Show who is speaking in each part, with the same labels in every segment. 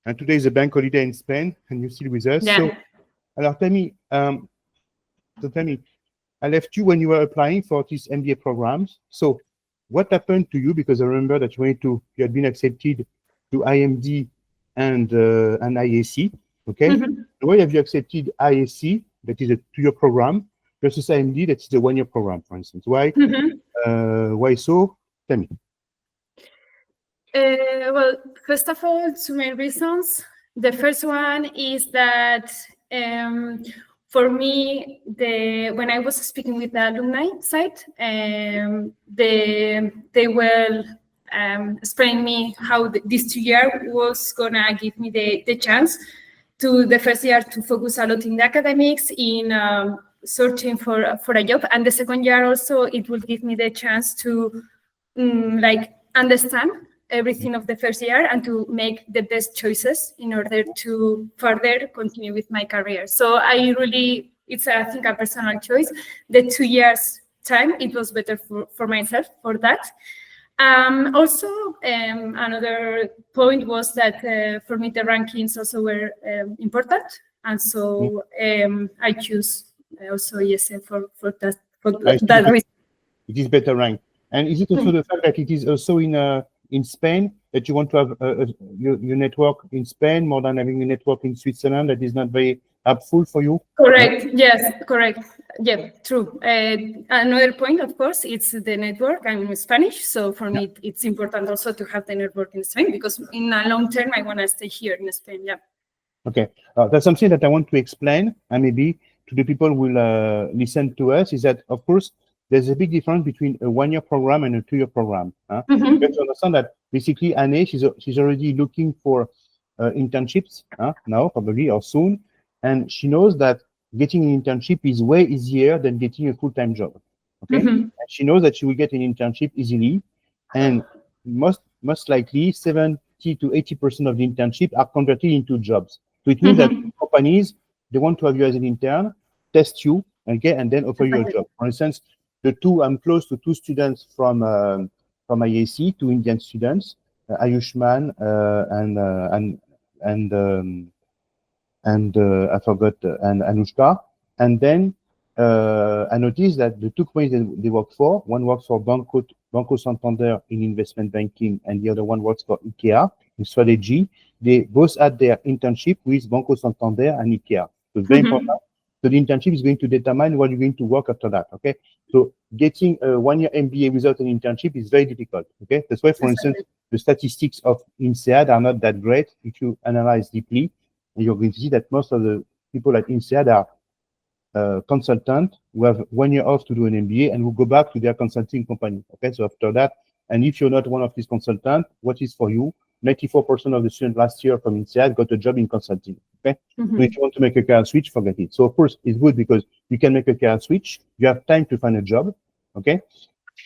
Speaker 1: And today is a bank holiday in Spain, and you're still with us.
Speaker 2: Yeah.
Speaker 1: So, tell me, I left you when you were applying for these MBA programs. So, what happened to you? Because I remember that you had been accepted to IMD and IESE. Okay.
Speaker 2: Mm-hmm.
Speaker 1: Why have you accepted IESE, that is a 2-year program, versus IMD, that is a 1-year program, for instance? Why?
Speaker 2: Mm-hmm.
Speaker 1: Why so? Tell me.
Speaker 2: Well, first of all, two main reasons. The first one is that for me, when I was speaking with the alumni side, they were explaining me how this 2 year was gonna give me the chance to the first year to focus a lot in the academics, in searching for a job, and the second year also it will give me the chance to understand everything of the first year and to make the best choices in order to further continue with my career. So it's I think a personal choice. The 2 years time, it was better for myself for that. Also, another point was that for me the rankings also were important, and so I choose also IESE for that reason.
Speaker 1: It is better ranked, and is it also the fact that it is also in Spain, that you want to have your network in Spain more than having a network in Switzerland that is not very helpful for you?
Speaker 2: Correct. Yes, correct. Yeah, true. Another point, of course, it's the network. I'm Spanish, so for me, it's important also to have the network in Spain, because in a long term, I want to stay here in Spain. Yeah.
Speaker 1: Okay, that's something that I want to explain, and maybe to the people who will listen to us, is that, of course, there's a big difference between a 1-year program and a 2-year program.
Speaker 2: Mm-hmm.
Speaker 1: You have to understand that basically Anne, she's already looking for internships now, probably, or soon, and she knows that getting an internship is way easier than getting a full-time job. Okay, and she knows that she will get an internship easily, and most likely 70 to 80% of the internship are converted into jobs. So it means that companies, they want to have you as an intern, test you, okay, and then offer you a job. For instance, I'm close to 2 students from IESE, 2 Indian students, Ayushman and I forgot, and Anushka. And then I noticed that the 2 companies that they work for, one works for Banco Santander in investment banking, and the other one works for IKEA in strategy. They both had their internship with Banco Santander and IKEA. So it's very important. So the internship is going to determine what you're going to work after that. Okay. So getting a 1-year MBA without an internship is very difficult. Okay. That's why, for instance, the statistics of INSEAD are not that great. If you analyze deeply, you're going to see that most of the people at INSEAD are consultants who have 1 year off to do an MBA and who go back to their consulting company. Okay. So after that, and if you're not one of these consultants, what is for you? 94% of the students last year from INSEAD got a job in consulting. Okay. So if you want to make a career switch, forget it. So of course it's good because you can make a career switch. You have time to find a job. Okay.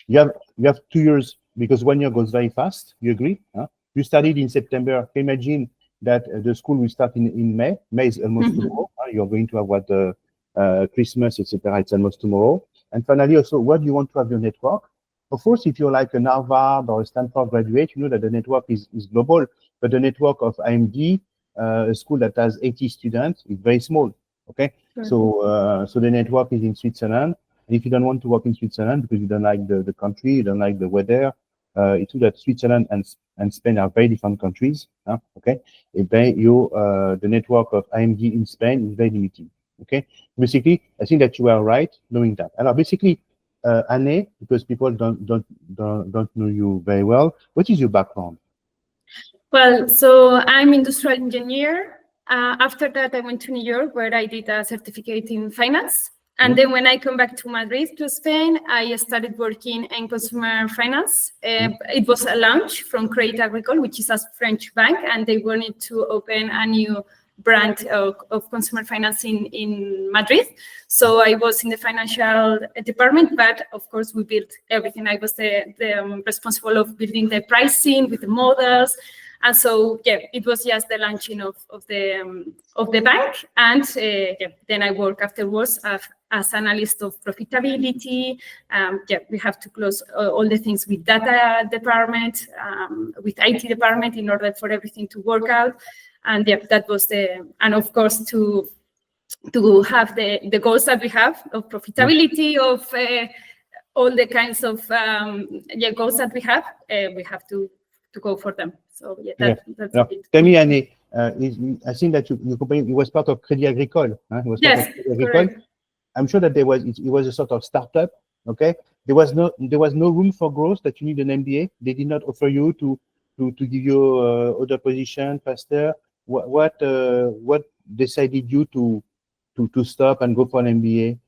Speaker 1: You have 2 years because 1 year goes very fast. You agree? You studied in September. Imagine that the school will start in May. May is almost tomorrow. You're going to have Christmas, etc. It's almost tomorrow. And finally, also, where do you want to have your network? Of course, if you're like an Harvard or a Stanford graduate, you know that the network is global, but the network of IMD, a school that has 80 students, is very small. Okay, so the network is in Switzerland, and if you don't want to work in Switzerland because you don't like the country, you don't like the weather, it's true that Switzerland and Spain are very different countries. Okay, the network of IMD in Spain is very limited. Okay, basically, I think that you are right knowing that. And basically. Anne, because people don't know you very well, what is your background?
Speaker 2: Well, so I'm industrial engineer. After that, I went to New York, where I did a certificate in finance. And then when I come back to Madrid, to Spain, I started working in consumer finance. It was a launch from Crédit Agricole, which is a French bank, and they wanted to open a new brand of consumer financing in Madrid. So I was in the financial department, but of course we built everything. I was the responsible of building the pricing with the models. And so, yeah, it was just the launching of the bank. And then I work afterwards as analyst of profitability. We have to close all the things with data department, with IT department in order for everything to work out. And yeah, that was and of course to have the goals that we have of profitability, of all the kinds of goals that we have to go for them. So yeah, that's
Speaker 1: it. Tell me, Annie, I think that your company, it was part of Crédit Agricole. Huh? It was part of Crédit Agricole. I'm sure that it was a sort of startup. Okay, there was no room for growth, that you need an MBA. They did not offer you to give you other position faster. What decided you to stop and go for an MBA?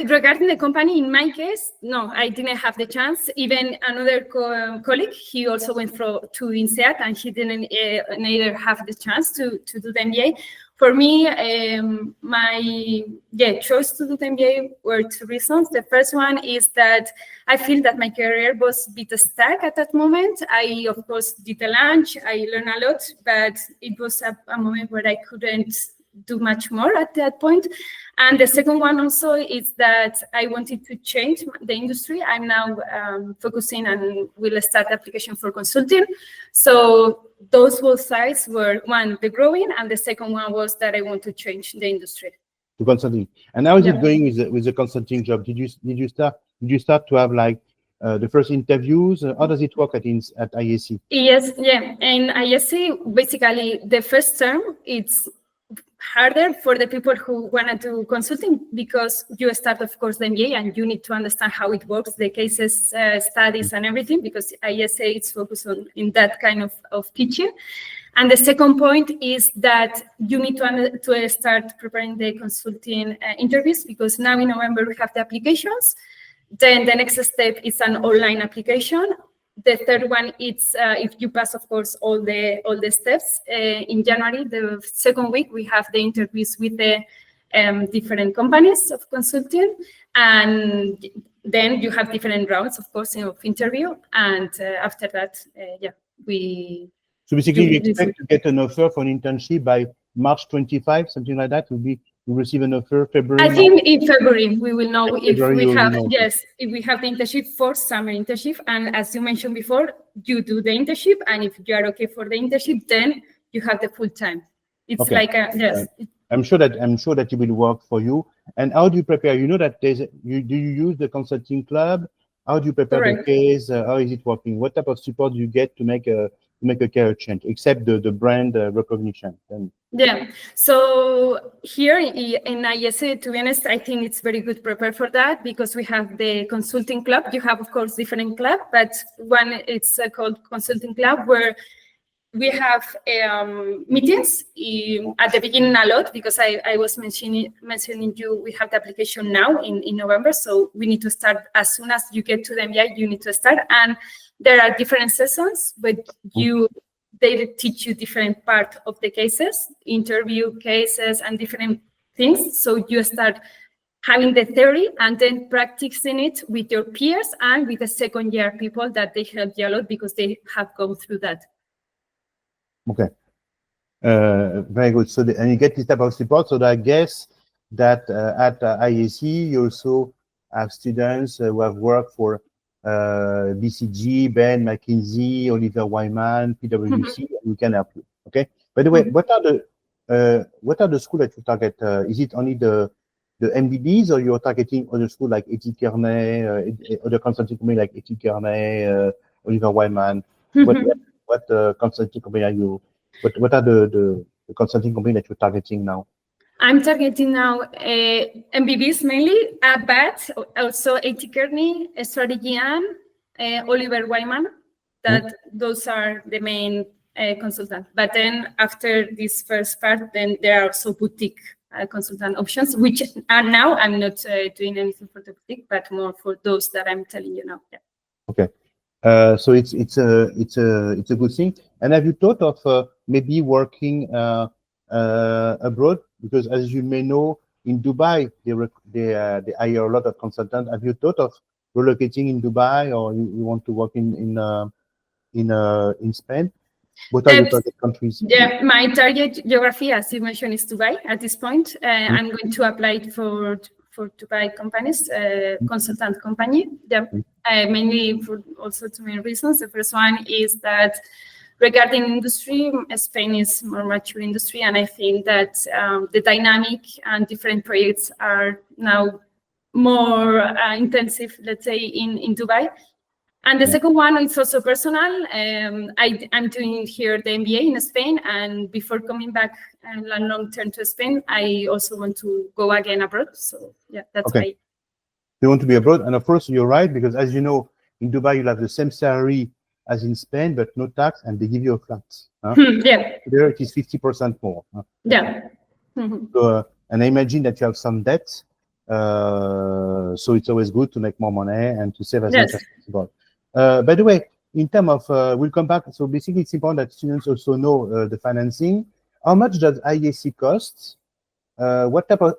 Speaker 2: Regarding the company, in my case, no, I didn't have the chance. Even another colleague, he also went to INSEAD, and he didn't neither have the chance to do the MBA. For me, my choice to do the MBA were two reasons. The first one is that I feel that my career was a bit stuck at that moment. I, of course, did a lunch, I learned a lot, but it was a moment where I couldn't do much more at that point. And the second one also is that I wanted to change the industry. I'm now focusing and will start application for consulting. So those both sides were, one, the growing, and the second one was that I want to change the industry.
Speaker 1: To consulting. And how is it going with the consulting job? Did you start to have like the first interviews? How does it work at IESE?
Speaker 2: Yes, in IESE, basically the first term, it's harder for the people who want to do consulting, because you start, of course, the MBA, and you need to understand how it works, the cases, studies, and everything, because IESE is focused in that kind of teaching. And the second point is that you need to start preparing the consulting interviews, because now in November we have the applications. Then the next step is an online application. The third one is if you pass, of course, all the steps. In January, the second week, we have the interviews with the different companies of consulting, and then you have different rounds, of course, of interview. And after that, we.
Speaker 1: So basically, you expect to get an offer for an internship by March 25, something like that. You receive an offer February.
Speaker 2: I think in February we will know if we have if we have the internship for summer internship. And as you mentioned before, you do the internship, and if you are okay for the internship, then you have the full time. It's like a
Speaker 1: I'm sure that it will work for you. And how do you prepare? You know that do you use the consulting club? How do you prepare the case? How is it working? What type of support do you get to make a career change, except the brand recognition?
Speaker 2: So here in IESE, to be honest, I think it's very good prepared for that, because we have the consulting club. You have, of course, different club, but one it's called consulting club, where we have meetings at the beginning a lot, because I was mentioning you, we have the application now in November, so we need to start as soon as you get to the MBA, you need to start. And there are different sessions, but they teach you different part of the cases, interview cases, and different things. So you start having the theory and then practicing it with your peers and with the second year people that they help you a lot, because they have gone through that.
Speaker 1: Okay, very good. So and you get this type of support. So I guess that at IESE you also have students who have worked for BCG, Ben, McKinsey, Oliver Wyman, PwC, and we can help you. Okay. By the way, what are the schools that you target? Is it only the MBBs, or you're targeting other schools like Etik Kearney, other consulting companies like Etik Kearney, Oliver Wyman? What consulting company are you? What are the consulting companies that you're targeting now?
Speaker 2: I'm targeting now MBBs mainly, but also Etik Kearney, Strategy and Oliver Wyman. Those are the main consultants. But then after this first part, then there are also boutique consultant options, which are now I'm not doing anything for the boutique, but more for those that I'm telling you now. Yeah.
Speaker 1: Okay. So it's a good thing. And have you thought of maybe working abroad? Because as you may know, in Dubai they hire a lot of consultants. Have you thought of relocating in Dubai, or you want to work in Spain? What are your target countries?
Speaker 2: Yeah, my target geography, as you mentioned, is Dubai at this point. I'm going to apply for Dubai companies, consultant company. Yeah, mainly for also two main reasons. The first one is that regarding industry, Spain is more mature industry, and I think that the dynamic and different projects are now more intensive, let's say, in Dubai. And the second one is also personal. I'm doing here the MBA in Spain, and before coming back long term to Spain, I also want to go again abroad. So yeah, that's why.
Speaker 1: You want to be abroad, and of course you're right, because as you know, in Dubai you'll have the same salary as in Spain, but no tax, and they give you a flat.
Speaker 2: Yeah.
Speaker 1: There it is 50% more.
Speaker 2: Yeah.
Speaker 1: So, and I imagine that you have some debt, so it's always good to make more money and to save as much as possible. By the way, in terms of, we'll come back. So basically, it's important that students also know the financing. How much does IESE cost? What type of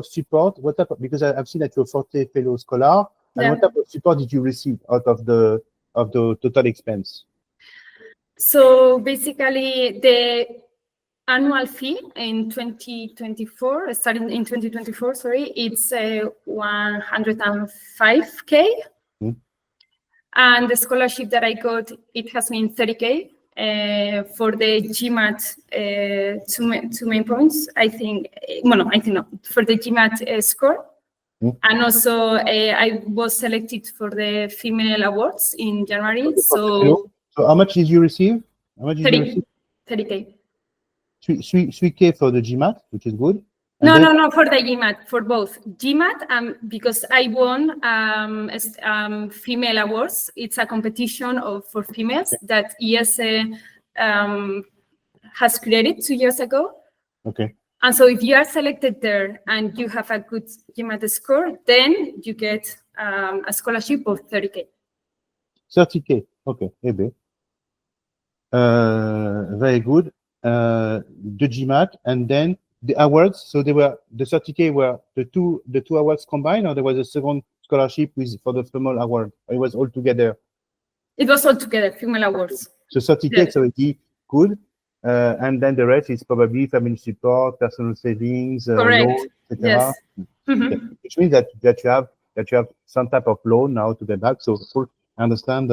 Speaker 1: support? Because I've seen that you're Forte Fellow Scholar. And what type of support did you receive out of the total expense?
Speaker 2: So basically, the annual fee in 2024, starting in 2024, sorry, it's 105K. And the scholarship that I got, it has been 30K for the GMAT, two main points. I think, well, no, for the GMAT score. And also, I was selected for the female awards in January. So
Speaker 1: how much did you receive? How much did you receive?
Speaker 2: 30K.
Speaker 1: 3K for the GMAT, which is good.
Speaker 2: No, for the GMAT, for both. GMAT, because I won female awards. It's a competition for females that IESE has created 2 years ago.
Speaker 1: Okay.
Speaker 2: And so if you are selected there and you have a good GMAT score, then you get a scholarship of 30K. 30K,
Speaker 1: okay, maybe. Very good. The GMAT, and then the awards. So they were the 30K were the two awards combined, or there was a second scholarship for the female award? Or it was all together?
Speaker 2: It was all together, female awards.
Speaker 1: So 30K is already good. And then the rest is probably family support, personal savings, loan, etc.
Speaker 2: Yes.
Speaker 1: Which means that you have some type of loan now to get back. So of course, I understand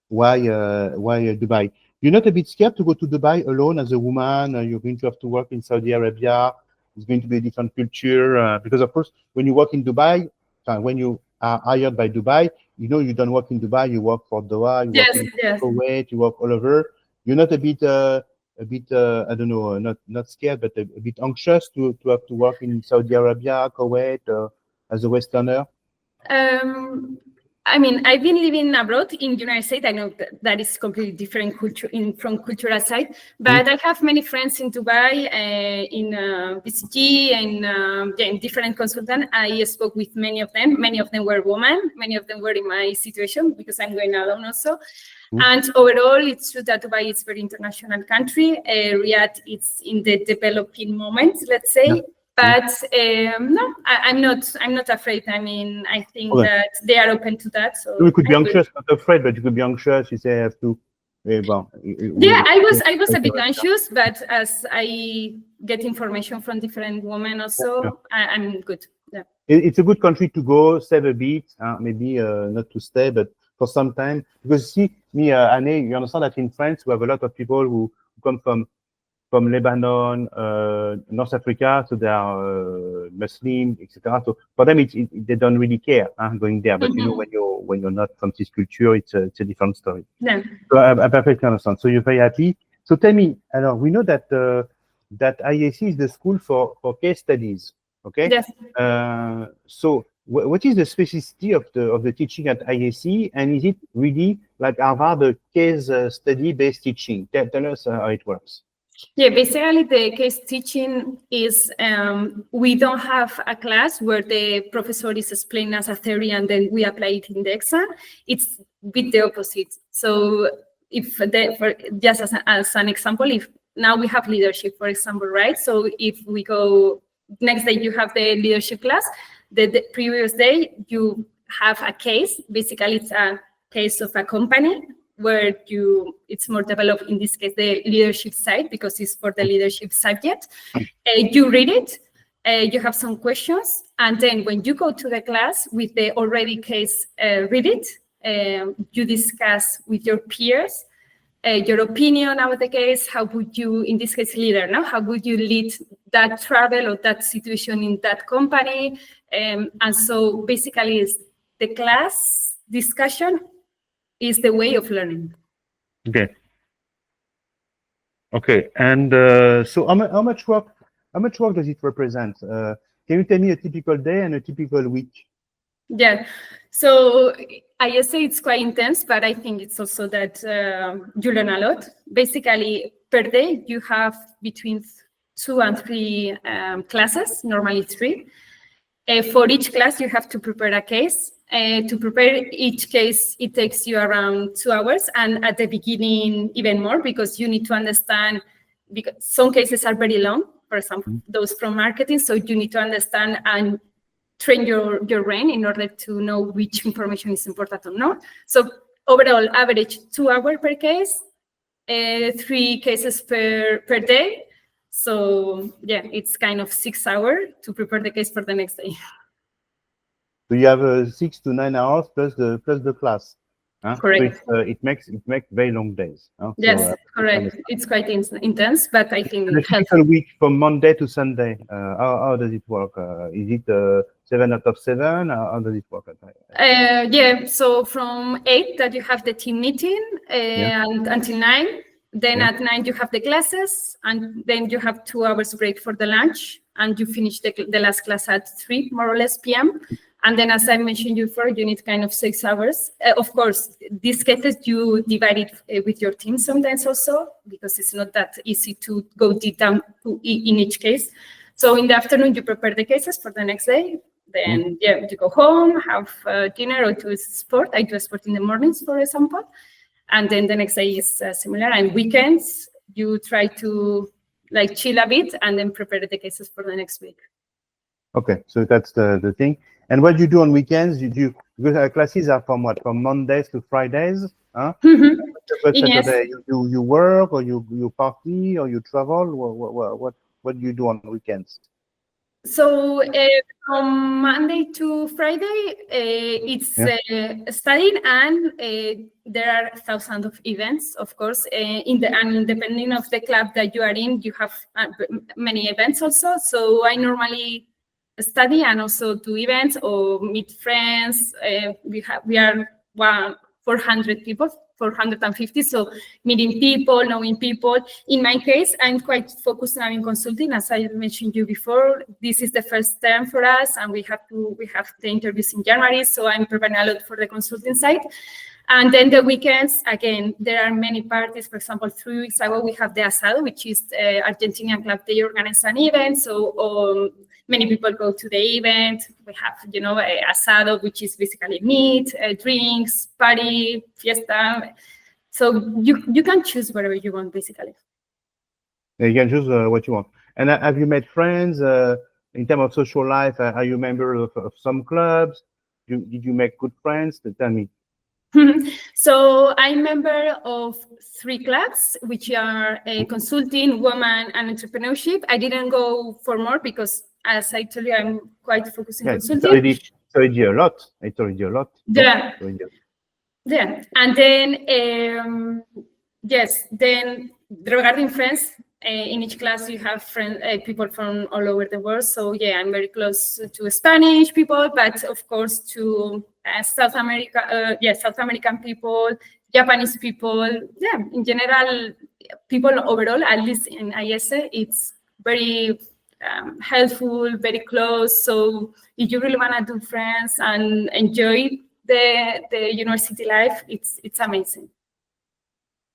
Speaker 1: why Dubai. You're not a bit scared to go to Dubai alone as a woman? You're going to have to work in Saudi Arabia. It's going to be a different culture because of course, when you work in Dubai, when you are hired by Dubai, you know you don't work in Dubai. You work for Doha. You work in Kuwait. You work all over. You're not a bit I don't know, not scared, but a bit anxious to have to work in Saudi Arabia, Kuwait, as a Westerner?
Speaker 2: I mean, I've been living abroad in the United States. I know that is completely different culture from cultural side, but I have many friends in Dubai, in BCG, and in different consultants. I spoke with many of them. Many of them were women. Many of them were in my situation because I'm going alone also. And overall, it's true that Dubai is a very international country. Riyadh is in the developing moment, let's say. But no, I'm not afraid. I mean, I think that they are open to that. So
Speaker 1: you could be anxious, not afraid, but you could be anxious. You say I have to.
Speaker 2: Yeah, I was a bit anxious, but as I get information from different women also, I'm good. Yeah.
Speaker 1: It's a good country to go, save a bit, maybe not to stay, but for some time. Because see, me, Anne, you understand that in France, we have a lot of people who come from Lebanon, North Africa, so they are Muslim, etc. So for them, they don't really care going there. But you know, when you're not from this culture, it's a different story.
Speaker 2: Yeah.
Speaker 1: So I perfectly understand. So you're very happy. So tell me, we know that that IESE is the school for case studies. Okay.
Speaker 2: Yes.
Speaker 1: So what is the specificity of the teaching at IESE, and is it really like Harvard, the case study based teaching? Tell us how it works.
Speaker 2: Yeah, basically the case teaching is we don't have a class where the professor is explaining us a theory and then we apply it in the exam. It's a bit the opposite. So just as an example, if now we have leadership, for example, right? So if we go next day, you have the leadership class. The previous day you have a case. Basically, it's a case of a company where it's more developed, in this case, the leadership side, because it's for the leadership subject. You read it, you have some questions, and then when you go to the class with the already case, read it, you discuss with your peers, your opinion about the case. How would you, in this case, leader, no? How would you lead that travel or that situation in that company? And so basically, is the class discussion is the way of learning.
Speaker 1: Okay. Okay. And so how much work does it represent? Can you tell me a typical day and a typical week?
Speaker 2: Yeah. So IESE, it's quite intense, but I think it's also that you learn a lot. Basically, per day, you have between 2 and 3 classes, normally 3. For each class, you have to prepare a case. To prepare each case, it takes you around 2 hours, and at the beginning, even more, because you need to understand, because some cases are very long, for example, those from marketing, so you need to understand and train your brain in order to know which information is important or not. So overall, average 2 hours per case, 3 cases per day. So yeah, it's kind of 6 hours to prepare the case for the next day.
Speaker 1: So you have 6 to 9 hours plus the class.
Speaker 2: Correct.
Speaker 1: So it makes very long days.
Speaker 2: Yes,
Speaker 1: so,
Speaker 2: correct. It's quite intense, but I think
Speaker 1: a typical week from Monday to Sunday. How does it work? Is it 7 out of 7? How does it work?
Speaker 2: Yeah. So from 8 that you have the team meeting and until 9. Then at 9 you have the classes, and then you have 2 hours break for the lunch, and you finish the last class at 3 more or less p.m. And then, as I mentioned before, you need kind of 6 hours. Of course, these cases you divide it with your team sometimes also, because it's not that easy to go deep down in each case. So in the afternoon, you prepare the cases for the next day. Then you go home, have dinner, or do sport. I do sport in the mornings, for example. And then the next day is similar. And weekends, you try to like chill a bit and then prepare the cases for the next week.
Speaker 1: Okay, so that's the thing. And what you do on weekends, because classes are from what? From Mondays to Fridays? Huh? But Saturday, you work, or you party, or you travel? What do you do on weekends?
Speaker 2: So from Monday to Friday, it's studying, and there are thousands of events, of course. And depending of the club that you are in, you have many events also. So I normally study and also do events or meet friends. We are 400 people. 450, so meeting people, knowing people. In my case, I'm quite focused now in consulting. As I mentioned you before, this is the first term for us, and we have the interviews in January, so I'm preparing a lot for the consulting side. And then the weekends, again, there are many parties. For example, 3 weeks ago, we have the Asado, which is the Argentinian club. They organize an event, so many people go to the event. We have, a Asado, which is basically meat, drinks, party, fiesta. So you can choose whatever you want, basically.
Speaker 1: You can choose what you want. And have you made friends in terms of social life? Are you a member of some clubs? Did you make good friends? Tell me.
Speaker 2: So I'm member of 3 clubs, which are consulting, women, and entrepreneurship. I didn't go for more because, as I told you, I'm quite focused on consulting.
Speaker 1: It's already a lot.
Speaker 2: Yeah. Yeah. And then, then regarding friends, in each class you have people from all over the world. So yeah, I'm very close to Spanish people, but of course to South American people, Japanese people. Yeah, in general, people overall, at least in IESE, it's very helpful, very close. So if you really want to do friends and enjoy the university life, it's amazing.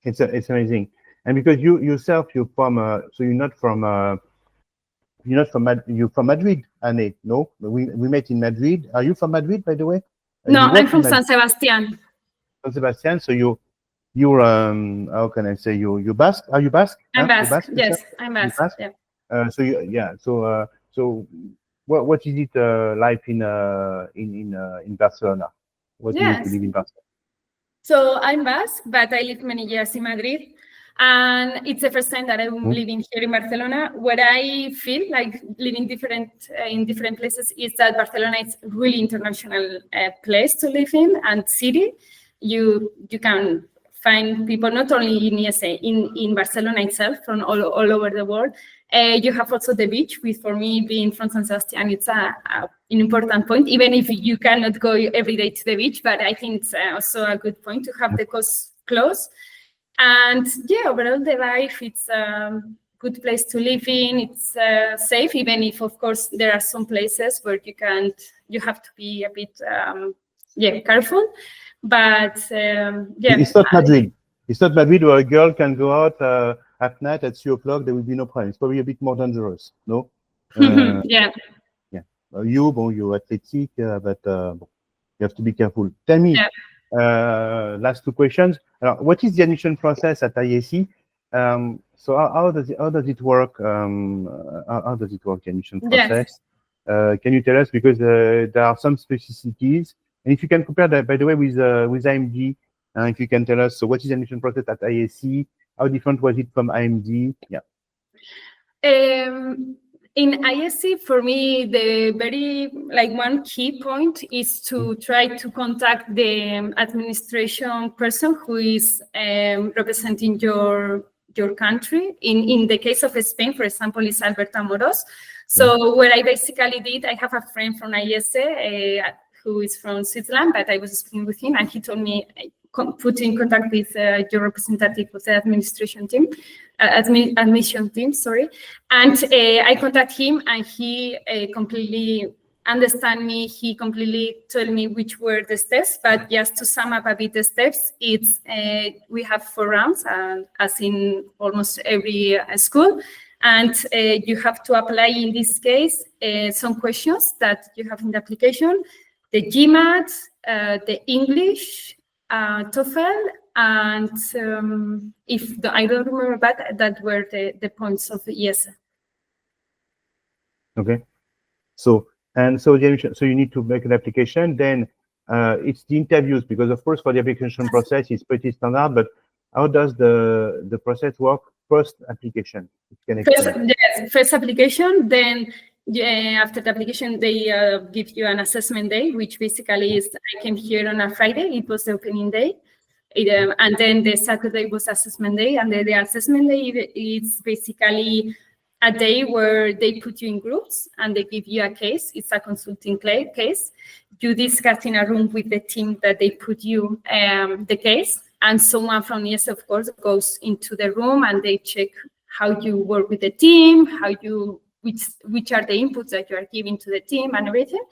Speaker 1: It's amazing. And because you're from so you're from Madrid, Anne? No, we met in Madrid. Are you from Madrid, by the way?
Speaker 2: No, I'm from San Sebastian.
Speaker 1: San Sebastian. So you're how can I say you Basque? Are you Basque?
Speaker 2: I'm Basque. Yes, I'm Basque. Yeah.
Speaker 1: So what is it like in Barcelona? What do you need to live in Barcelona?
Speaker 2: So I'm Basque, but I lived many years in Madrid. And it's the first time that I'm living here in Barcelona. What I feel like living in different places is that Barcelona is a really international place to live in and city. You can find people not only in IESE, in Barcelona itself, from all over the world. You have also the beach, which for me, being from San Sebastian, it's an important point, even if you cannot go every day to the beach, but I think it's also a good point to have the coast close. And yeah, overall the life, it's a good place to live in. It's safe, even if of course there are some places where you have to be a bit careful. But
Speaker 1: it's not Madrid. It's not Madrid where a girl can go out at night at 3 o'clock. There will be no problem. It's probably a bit more dangerous. No.
Speaker 2: Yeah.
Speaker 1: You're athletic, but you have to be careful. Tell me.
Speaker 2: Yeah.
Speaker 1: Last 2 questions. What is the admission process at IESE? So how does it work? How does it work, the admission process?
Speaker 2: Yes.
Speaker 1: Can you tell us, because there are some specificities, and if you can compare that, by the way, with IMD, if you can tell us, so what is the admission process at IESE? How different was it from IMD? Yeah.
Speaker 2: In IESE, for me, the very one key point is to try to contact the administration person who is representing your country. In the case of Spain, for example, is Hubert. So what I basically did, I have a friend from IESE who is from Switzerland, but I was speaking with him, and he told me, put in contact with your representative of the administration team, admission team, sorry. And I contact him, and he completely understand me. He completely told me which were the steps, but just to sum up a bit the steps, it's we have 4 rounds, as in almost every school. And you have to apply, in this case, some questions that you have in the application, the GMAT, the English, TOEFL, and I don't remember, but that were the points of the IESE.
Speaker 1: Okay. So you need to make an application. Then it's the interviews, because of course for the application process it's pretty standard. But how does the process work post application?
Speaker 2: First application, then after the application they give you an assessment day, which basically is, I came here on a Friday, it was the opening day, and then the Saturday was assessment day, and the assessment day is basically a day where they put you in groups and they give you a case. It's a consulting case. You discuss in a room with the team that they put you the case, and someone from IESE, of course, goes into the room and they check how you work with the team, which are the inputs that you are giving to the team and everything.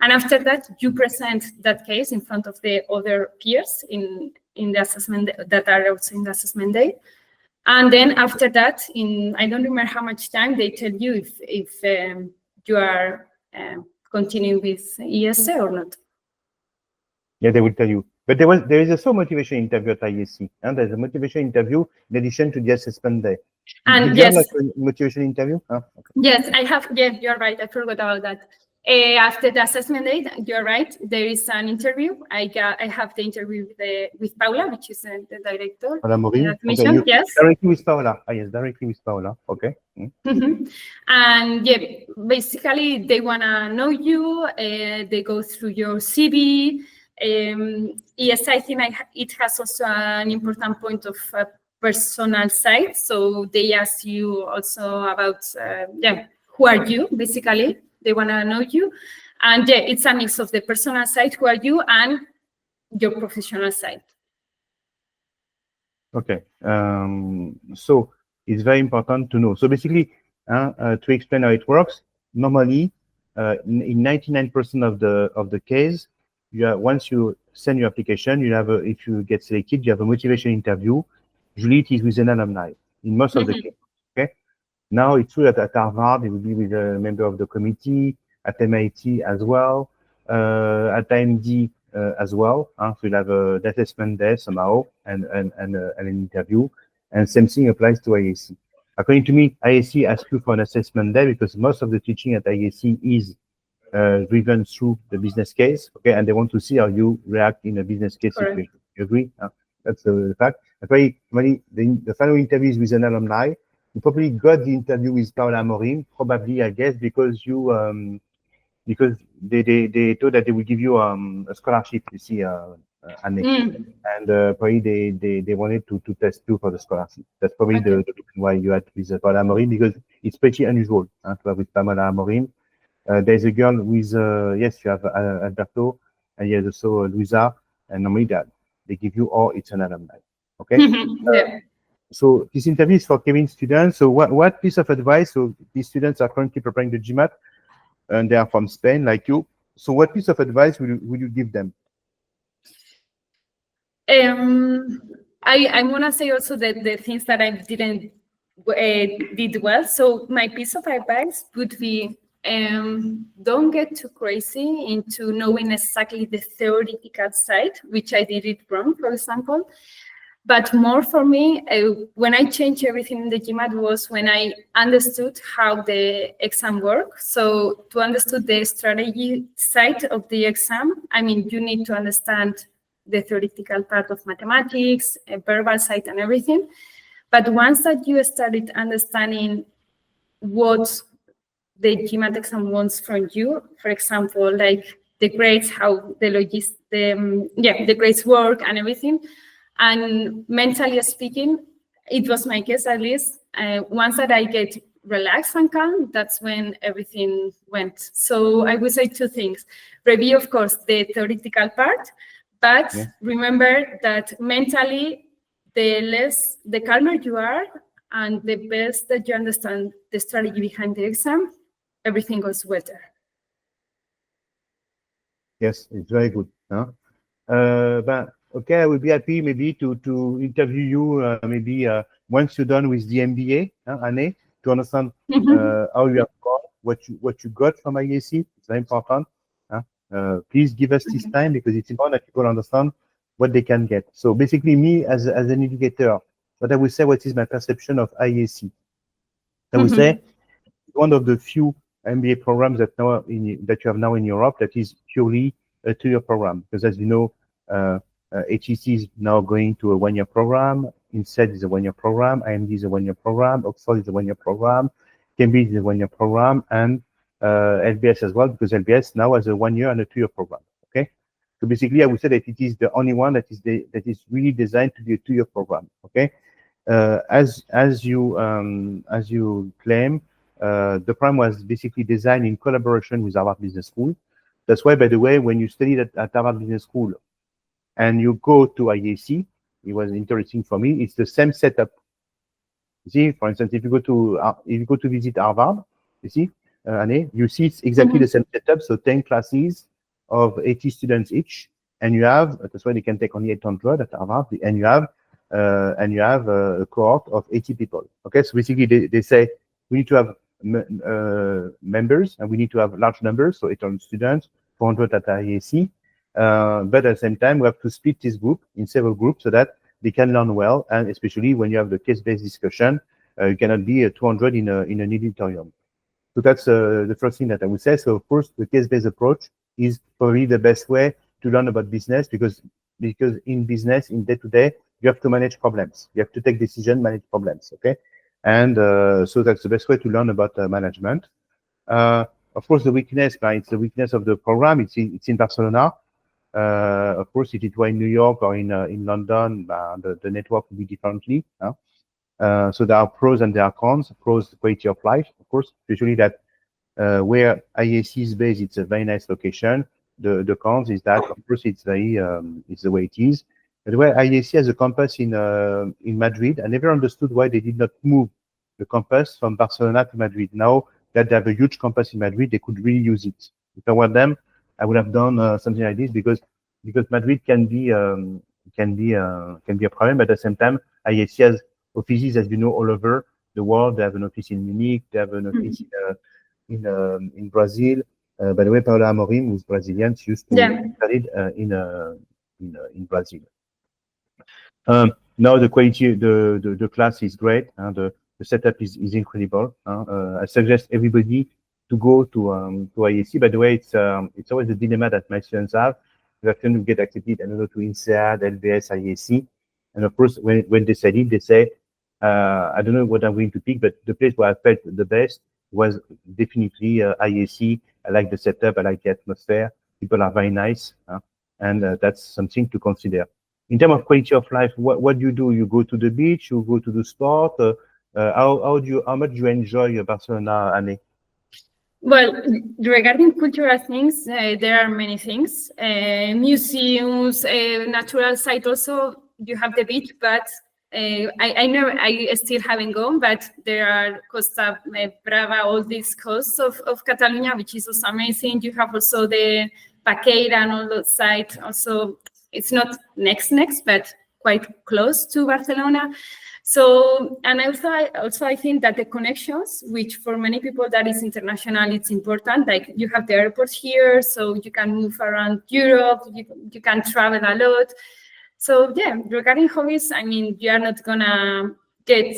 Speaker 2: And after that, you present that case in front of the other peers in the assessment that are also in the assessment day. And then after that, I don't remember how much time, they tell you if you are continuing with IESE or not.
Speaker 1: Yeah, they will tell you. But there is also a motivation interview at IESE, and there's a motivation interview in addition to the assessment day.
Speaker 2: And
Speaker 1: did you have like a motivation interview? Oh, okay.
Speaker 2: Yes, I have. Yeah, you're right. I forgot about that. After the assessment day, you're right. There is an interview. I have the interview with Paula, which is the director.
Speaker 1: Paula Morin.
Speaker 2: Okay, yes.
Speaker 1: Directly with Paula. Yes, directly with Paula. Okay.
Speaker 2: And yeah, basically they wanna know you. They go through your CV. Yes, I think it has also an important point of personal side. So they ask you also about who are you, basically. They want to know you. And yeah, it's a mix of the personal side, who are you, and your professional side.
Speaker 1: Okay. So it's very important to know. So basically, to explain how it works, normally, in 99% of the case, once you send your application, you have if you get selected, you have a motivation interview. Usually it is with an alumni in most of the cases. Okay. Now it's true that at Harvard, it will be with a member of the committee, at MIT as well, at IMD as well. So you'll have an assessment there somehow and an interview. And same thing applies to IESE. According to me, IESE asks you for an assessment there because most of the teaching at IESE is driven through the business case, okay, and they want to see how you react in a business case situation. You agree? That's the fact. The final interview is with an alumni. You probably got the interview with Paula Morin, probably, I guess, because you because they told that they will give you a scholarship. You see, année. And probably they wanted to test you for the scholarship. That's probably the reason why you had with Pamela Amorim, because it's pretty unusual to have with Pamela Amorim. There's a girl with, yes, you have Alberto, and there's also Luisa, and normally they give you, or it's an alumni. Okay.
Speaker 2: Yeah.
Speaker 1: So this interview is for Kevin students. So what piece of advice? So these students are currently preparing the GMAT, and they are from Spain, like you. So what piece of advice will you give them?
Speaker 2: I want to say also that the things that I didn't did well. So my piece of advice would be don't get too crazy into knowing exactly the theoretical side, which I did it wrong, for example. But more for me, when I changed everything in the GMAT was when I understood how the exam works. So to understand the strategy side of the exam, I mean, you need to understand the theoretical part of mathematics, verbal side and everything. But once that you started understanding what the GMAT exam wants from you, for example, like the grades, how the grades work and everything, and mentally speaking, it was my case at least. Once that I get relaxed and calm, that's when everything went. So I would say two things. Review, of course, the theoretical part, but remember that mentally, the calmer you are and the best that you understand the strategy behind the exam, everything goes better.
Speaker 1: Yes, it's very good. Huh? But okay, I will be happy maybe to interview you maybe once you're done with the MBA, Anne, to understand how you have gone, what you got from IESE. It's very important. Please give us this time because it's important that people understand what they can get. So basically, me as an educator, what I would say, what is my perception of IESE? I would say one of the few MBA programs that you have now in Europe that is purely a 2-year program, because as you know, HEC is now going to a 1-year program. INSEAD is a 1-year program. IMD is a 1-year program. Oxford is a 1-year program. Cambridge is a 1-year program, and LBS as well, because LBS now has a 1-year and a 2-year program. Okay, so basically, I would say that it is the only one that is really designed to be a 2-year program. Okay, as you claim, the program was basically designed in collaboration with Harvard Business School. That's why, by the way, when you studied at Harvard Business School and you go to IESE, it was interesting for me. It's the same setup. You see, for instance, if you go to visit Harvard, you see, Anne, you see it's exactly the same setup. So 10 classes of 80 students each, and you have, that's why they can take only 800 at Harvard, and you have a cohort of 80 people. Okay, so basically they say we need to have members and we need to have large numbers, so 800 students, 400 at IESE. But at the same time, we have to split this group in several groups so that they can learn well, and especially when you have the case-based discussion, you cannot be 200 in an auditorium. So that's the first thing that I would say. So of course, the case-based approach is probably the best way to learn about business because in business, in day-to-day, you have to manage problems. You have to take decisions, manage problems. Okay, and so that's the best way to learn about management. Of course, the weakness, it's the weakness of the program. It's in Barcelona. Of course, if it were in New York or in London, the network would be differently. So there are pros and there are cons. Pros, quality of life, of course, especially that where IESE is based, it's a very nice location. The cons is that, of course, it's the way it is. By the way, IESE has a campus in Madrid. I never understood why they did not move the campus from Barcelona to Madrid. Now that they have a huge campus in Madrid, they could really use it. If I were them, I would have done something like this because Madrid can be a problem, but at the same time, IESE has offices, as you know, all over the world. They have an office in Munich. They have an office in Brazil. By the way, Paola Amorim, who's Brazilian, she used to study in Brazil. Now the quality, the class is great. The setup is incredible. I suggest everybody to go to IESE. By the way, it's always a dilemma that my students have. They have to get accepted, to INSEAD, LBS, IESE. And of course, when they study, they say, I don't know what I'm going to pick, but the place where I felt the best was definitely IESE. I like the setup. I like the atmosphere. People are very nice. and that's something to consider. In terms of quality of life, what do? You go to the beach, you go to the sport. How much do you enjoy Barcelona, Anne?
Speaker 2: Well, regarding cultural things, there are many things. Museums, natural site also, you have the beach, but I know I still haven't gone, but there are Costa Brava, all these coasts of Catalonia, which is also amazing. You have also the Paqueira and all those sites. Also, it's not next, but quite close to Barcelona. So, and also I think that the connections, which for many people that is international, it's important. Like you have the airport here, so you can move around Europe, you can travel a lot. So yeah, regarding hobbies, I mean, you are not gonna get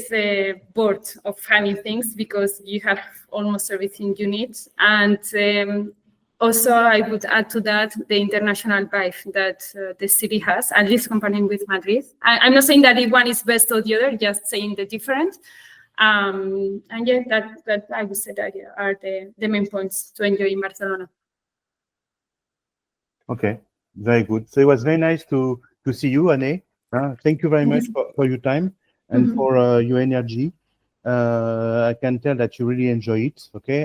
Speaker 2: bored of having things because you have almost everything you need. And also, I would add to that the international vibe that the city has, at least comparing with Madrid. I'm not saying that one is best or the other, just saying the different. And yeah, that I would say that are the main points to enjoy in Barcelona.
Speaker 1: Okay, very good. So it was very nice to see you, Anne. Thank you very much for your time and for your energy. I can tell that you really enjoy it. Okay.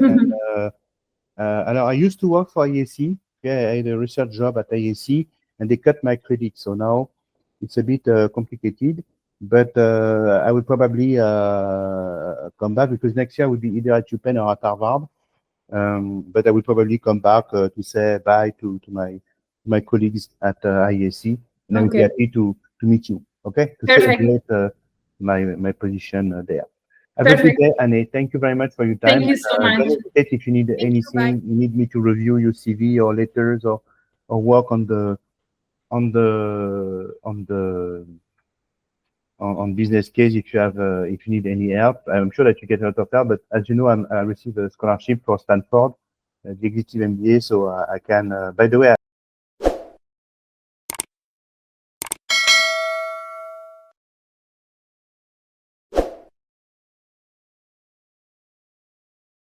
Speaker 1: And I used to work for IESE. Yeah, I had a research job at IESE, and they cut my credit. So now it's a bit complicated. But I will probably come back because next year I will be either at UPenn or at Harvard. But I will probably come back to say bye to my colleagues at IESE, and I will be happy to meet you. Okay, to celebrate my position there. Have a good day, Anne. Thank you very much for your time.
Speaker 2: Thank you so much.
Speaker 1: Don't hesitate if you need anything, you need me to review your CV or letters or work on business case. If you need any help, I'm sure that you get a lot of help. But as you know, I received a scholarship for Stanford, the executive MBA, so I can. By the way,